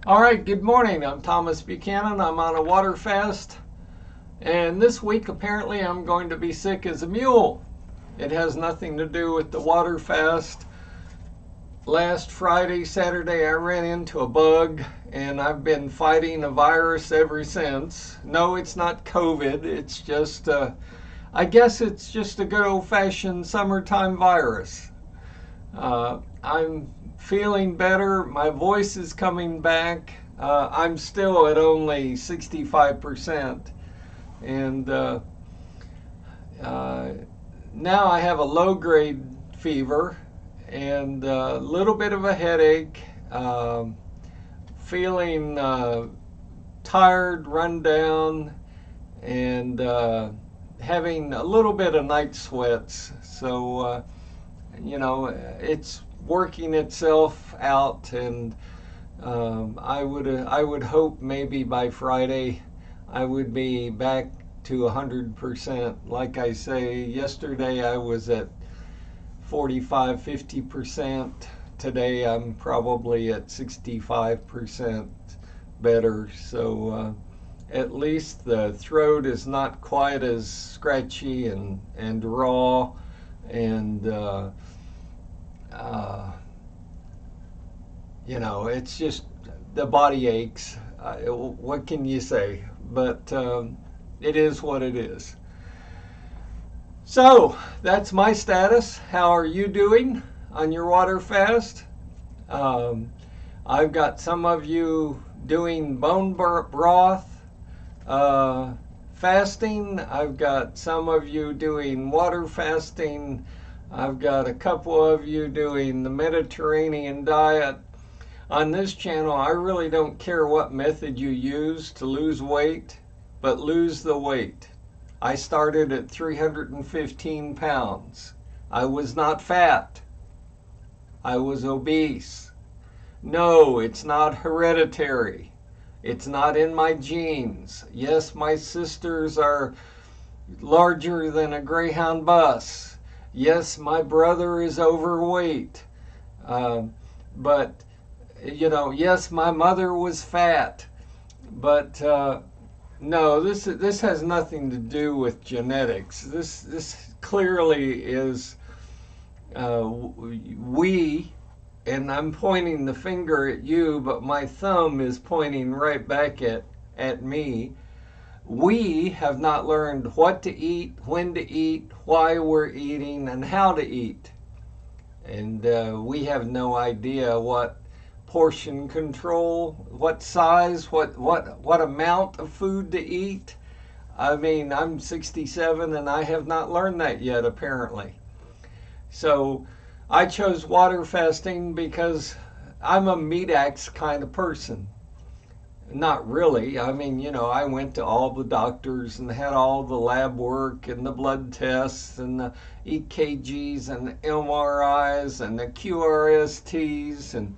All right, good morning. I'm Thomas Buchanan. I'm on a water fast. And this week, apparently, I'm going to be sick as a mule. It has nothing to do with the water fast. Last Friday, Saturday, I ran into a bug, and I've been fighting a virus ever since. No, it's not COVID. It's just, I guess it's just a good old-fashioned summertime virus. I'm feeling better. My voice is coming back. I'm still at only 65%. And now I have a low-grade fever and a little bit of a headache, feeling tired, run down, and having a little bit of night sweats. So, it's working itself out, and I would hope maybe by Friday I would be back to 100%. Like I say, yesterday I was at 45-50%. Today I'm probably at 65% better. So at least the throat is not quite as scratchy and raw, and it's just the body aches. What can you say? But it is what it is. So that's my status. How are you doing on your water fast? I've got some of you doing bone broth fasting. I've got some of you doing water fasting. I've got a couple of you doing the Mediterranean diet. On this channel, I really don't care what method you use to lose weight, but lose the weight. I started at 315 pounds. I was not fat. I was obese. No, it's not hereditary. It's not in my genes. Yes, my sisters are larger than a Greyhound bus. Yes, my brother is overweight. But yes, my mother was fat, but no, this has nothing to do with genetics. This clearly is we, and I'm pointing the finger at you, but my thumb is pointing right back at me. We have not learned what to eat, when to eat, why we're eating, and how to eat. And we have no idea what portion control, what size, what amount of food to eat. I mean, I'm 67 and I have not learned that yet, apparently. So I chose water fasting because I'm a meat axe kind of person. Not really. I mean, I went to all the doctors and had all the lab work and the blood tests and the EKGs and the MRIs and the QRSTs, and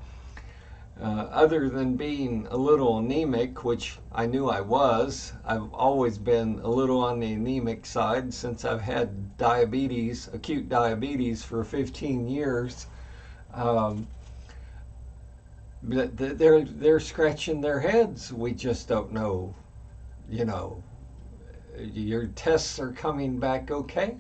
other than being a little anemic, which I knew I was. I've always been a little on the anemic side since I've had diabetes, acute diabetes, for 15 years. They're scratching their heads. We just don't know. Your tests are coming back okay.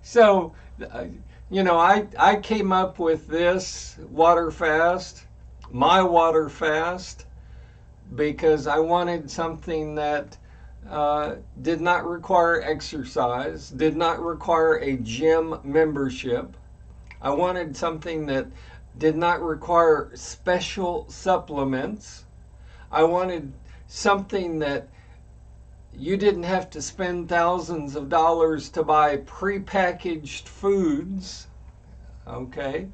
So, I came up with this water fast, my water fast, because I wanted something that did not require exercise, did not require a gym membership. I wanted something that did not require special supplements. I wanted something that you didn't have to spend thousands of dollars to buy prepackaged foods, okay?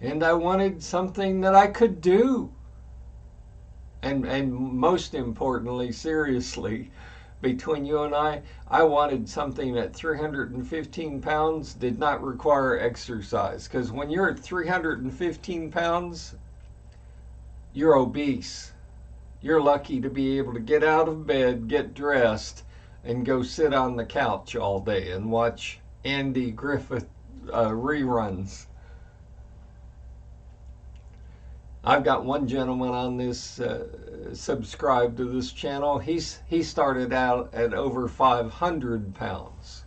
And I wanted something that I could do. And most importantly, seriously, between you and I wanted something at 315 pounds did not require exercise. Because when you're at 315 pounds, you're obese. You're lucky to be able to get out of bed, get dressed, and go sit on the couch all day and watch Andy Griffith reruns. I've got one gentleman on this subscribed to this channel. He started out at over 500 pounds.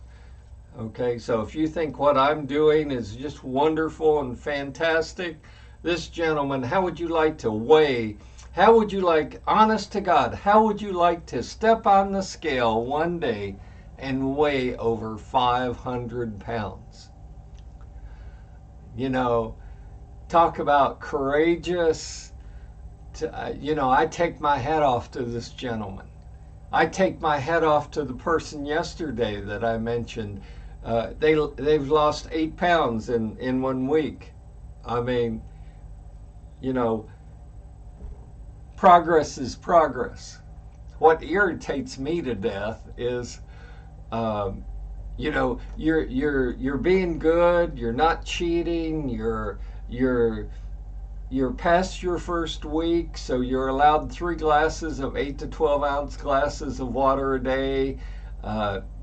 Okay, so if you think what I'm doing is just wonderful and fantastic, this gentleman, how would you like to weigh? How would you like, honest to God, how would you like to step on the scale one day and weigh over 500 pounds? You know, talk about courageous. I take my hat off to this gentleman. I take my hat off to the person yesterday that I mentioned. They've lost 8 pounds in 1 week. I mean, progress is progress. What irritates me to death is, you're being good. You're not cheating. You're past your first week, so you're allowed 3 glasses of 8 to 12 ounce glasses of water a day.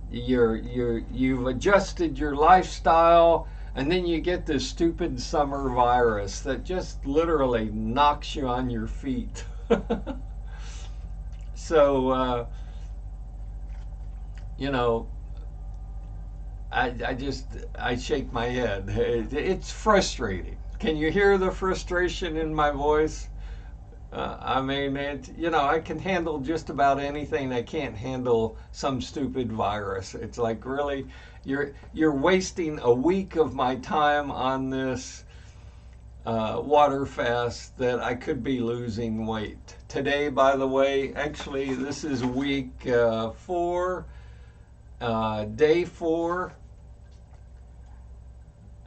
You've adjusted your lifestyle, and then you get this stupid summer virus that just literally knocks you on your feet. So, I shake my head. It's frustrating. Can you hear the frustration in my voice? I mean, I can handle just about anything. I can't handle some stupid virus. It's like, really, you're wasting a week of my time on this water fast that I could be losing weight. Today, by the way, actually, this is week 4, day 4,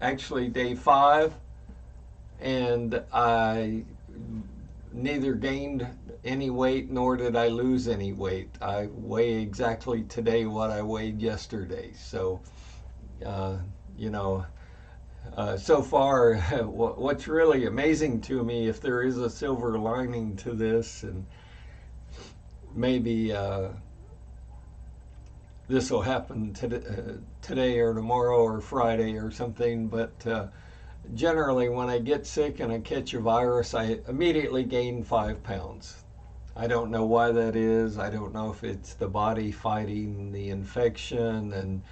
actually day 5, and I neither gained any weight nor did I lose any weight. I weigh exactly today what I weighed yesterday. So, so far, what's really amazing to me, if there is a silver lining to this, and maybe this will happen today or tomorrow or Friday or something, but generally when I get sick and I catch a virus, I immediately gain 5 pounds. I don't know why that is. I don't know if it's the body fighting the infection and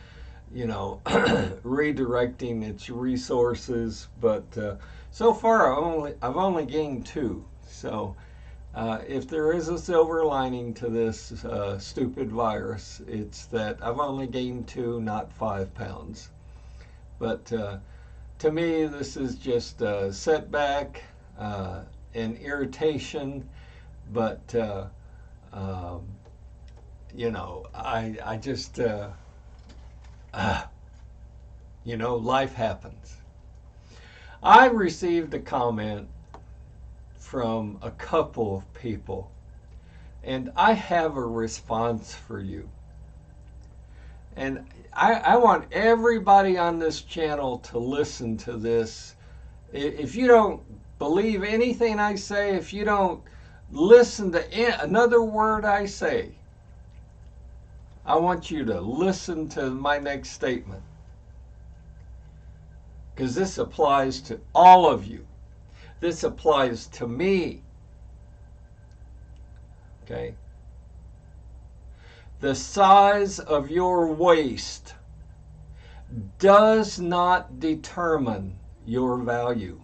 redirecting its resources, but so far I've only gained 2. So if there is a silver lining to this stupid virus, it's that I've only gained 2, not 5 pounds. But to me, this is just a setback, an irritation, but I just life happens. I received a comment from a couple of people, and I have a response for you. And I want everybody on this channel to listen to this. If you don't believe anything I say, if you don't listen to another word I say, I want you to listen to my next statement, because this applies to all of you. This applies to me. Okay? The size of your waist does not determine your value.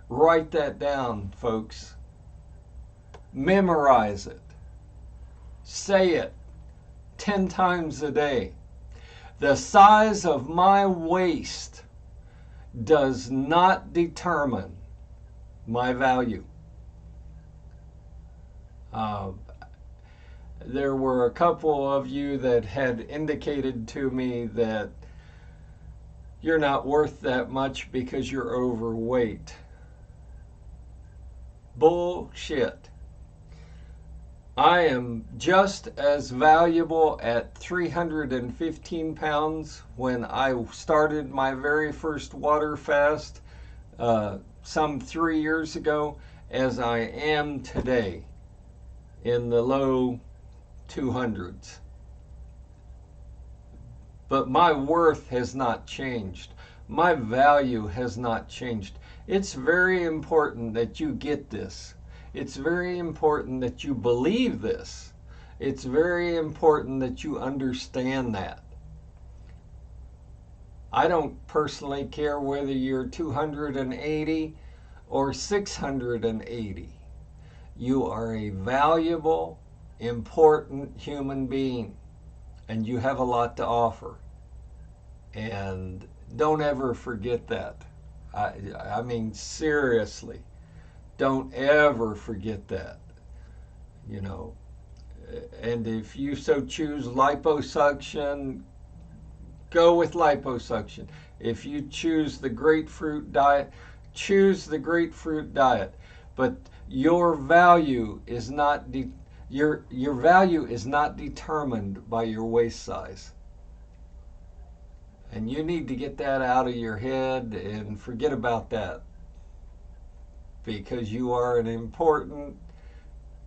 Write that down, folks. Memorize it. Say it 10 times a day. The size of my waist does not determine my value. There were a couple of you that had indicated to me that you're not worth that much because you're overweight. Bullshit. I am just as valuable at 315 pounds when I started my very first water fast some 3 years ago as I am today, in the low 200s. But my worth has not changed. My value has not changed. It's very important that you get this. It's very important that you believe this. It's very important that you understand that. I don't personally care whether you're 280 or 680. You are a valuable, important human being, and you have a lot to offer. And don't ever forget that. I mean, seriously, don't ever forget that. You know, and if you so choose liposuction, go with liposuction. If you choose the grapefruit diet, choose the grapefruit diet. But your value is not your value is not determined by your waist size. And you need to get that out of your head and forget about that, because you are an important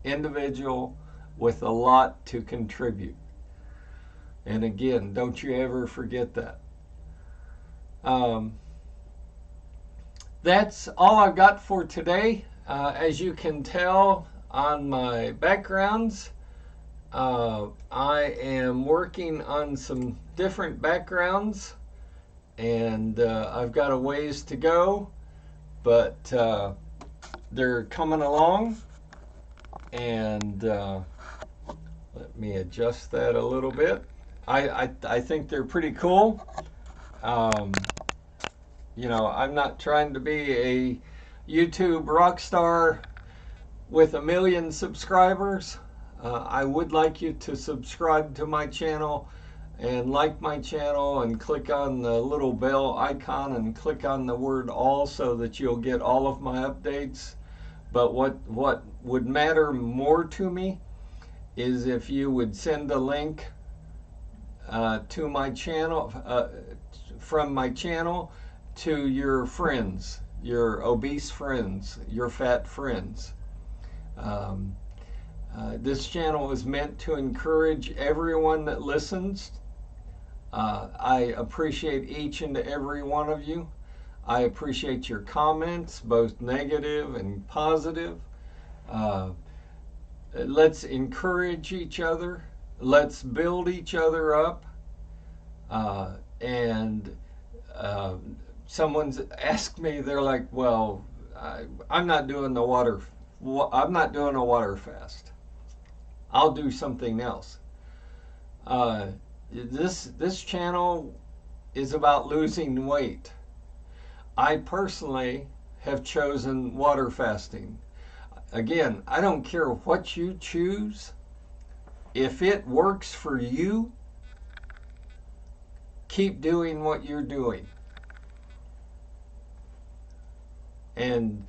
individual with a lot to contribute. And again, don't you ever forget that. Um, that's all I've got for today. As you can tell on my backgrounds, I am working on some different backgrounds, and I've got a ways to go, but they're coming along. And let me adjust that a little bit. I think they're pretty cool. Um, you know, I'm not trying to be a YouTube rock star with 1 million subscribers. I would like you to subscribe to my channel and like my channel and click on the little bell icon and click on the word all so that you'll get all of my updates. But what would matter more to me is if you would send a link to my channel, from my channel to your friends, your obese friends, your fat friends. This channel is meant to encourage everyone that listens. I appreciate each and every one of you. I appreciate your comments, both negative and positive. Let's encourage each other. Let's build each other up. And someone's asked me, they're like, well, I'm not doing the I'm not doing a water fast. I'll do something else. This channel is about losing weight. I personally have chosen water fasting. Again, I don't care what you choose. If it works for you, keep doing what you're doing. And,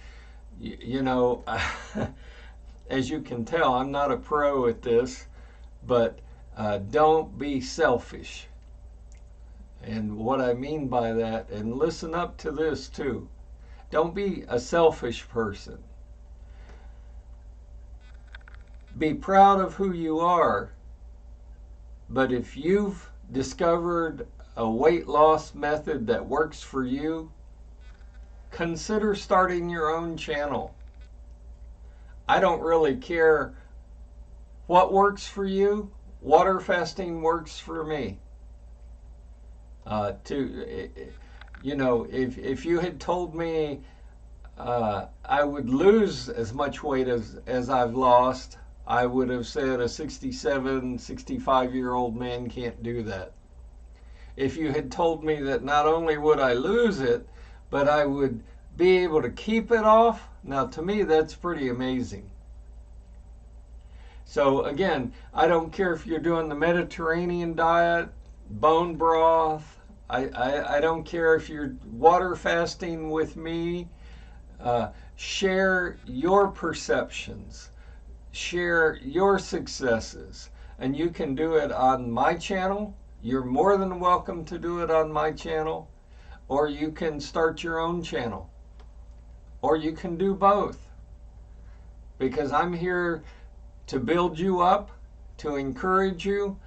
you know, as you can tell, I'm not a pro at this, but don't be selfish. And what I mean by that, and listen up to this too, don't be a selfish person. Be proud of who you are, but if you've discovered a weight loss method that works for you, consider starting your own channel. I don't really care what works for you. Water fasting works for me. You know, if you had told me I would lose as much weight as I've lost, I would have said a 67, 65-year-old man can't do that. If you had told me that not only would I lose it, but I would be able to keep it off, now to me that's pretty amazing. So again, I don't care if you're doing the Mediterranean diet, bone broth, I don't care if you're water fasting with me. Share your perceptions, share your successes, and you can do it on my channel. You're more than welcome to do it on my channel, or you can start your own channel, or you can do both, because I'm here to build you up, to encourage you.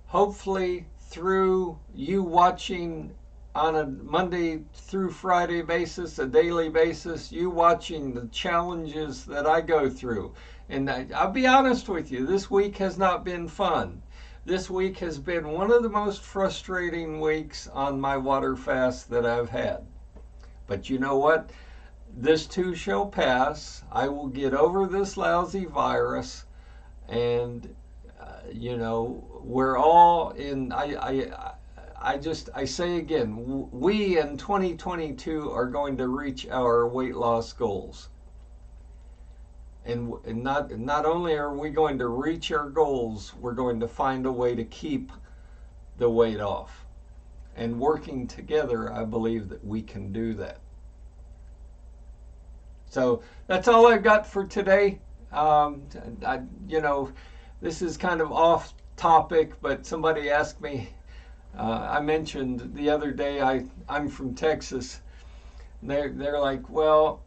Hopefully through you watching on a Monday through Friday basis, a daily basis, you watching the challenges that I go through. And I'll be honest with you, this week has not been fun. This week has been one of the most frustrating weeks on my water fast that I've had. But you know what? This too shall pass. I will get over this lousy virus, and we're all in. I say again, we in 2022 are going to reach our weight loss goals. And not only are we going to reach our goals, we're going to find a way to keep the weight off. And working together, I believe that we can do that. So that's all I've got for today. This is kind of off topic, but somebody asked me. I mentioned the other day I'm from Texas. They're like, well,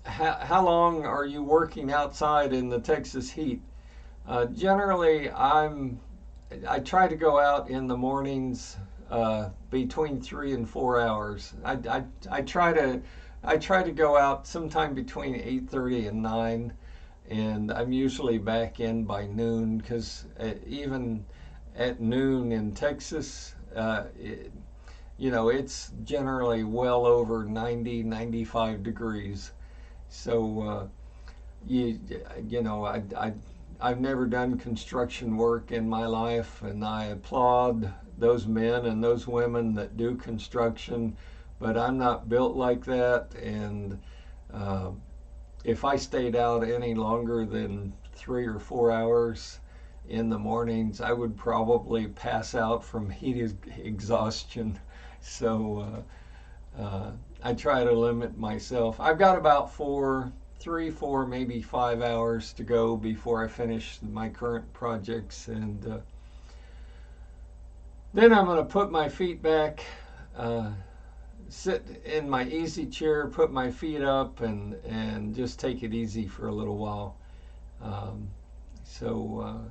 how long are you working outside in the Texas heat? Generally, I try to go out in the mornings between 3 and 4 hours. I try to go out sometime between 8:30 and 9, and I'm usually back in by noon because even at noon in Texas, it's generally well over 90, 95 degrees. So, I've never done construction work in my life, and I applaud those men and those women that do construction, but I'm not built like that. And if I stayed out any longer than 3 or 4 hours in the mornings, I would probably pass out from heat exhaustion. So I try to limit myself. I've got about 3, 4, maybe 5 hours to go before I finish my current projects, and then I'm going to put my feet back, sit in my easy chair, put my feet up, and just take it easy for a little while. So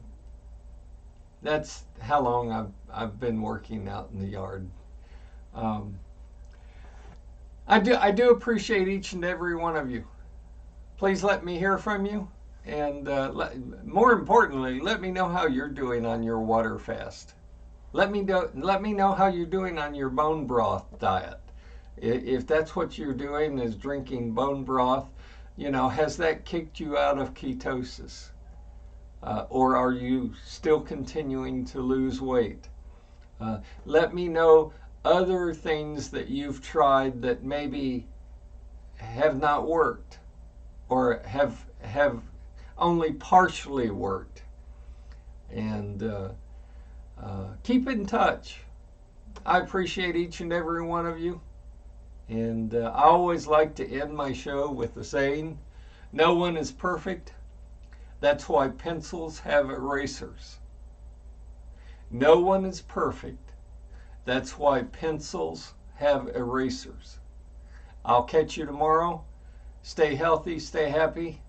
that's how long I've been working out in the yard. I do appreciate each and every one of you. Please let me hear from you, and more importantly, let me know how you're doing on your water fast. Let me know how you're doing on your bone broth diet. If that's what you're doing is drinking bone broth, has that kicked you out of ketosis? Or are you still continuing to lose weight? Let me know other things that you've tried that maybe have not worked, or have only partially worked. And keep in touch. I appreciate each and every one of you. And I always like to end my show with the saying, no one is perfect. That's why pencils have erasers. No one is perfect. That's why pencils have erasers. I'll catch you tomorrow. Stay healthy, stay happy.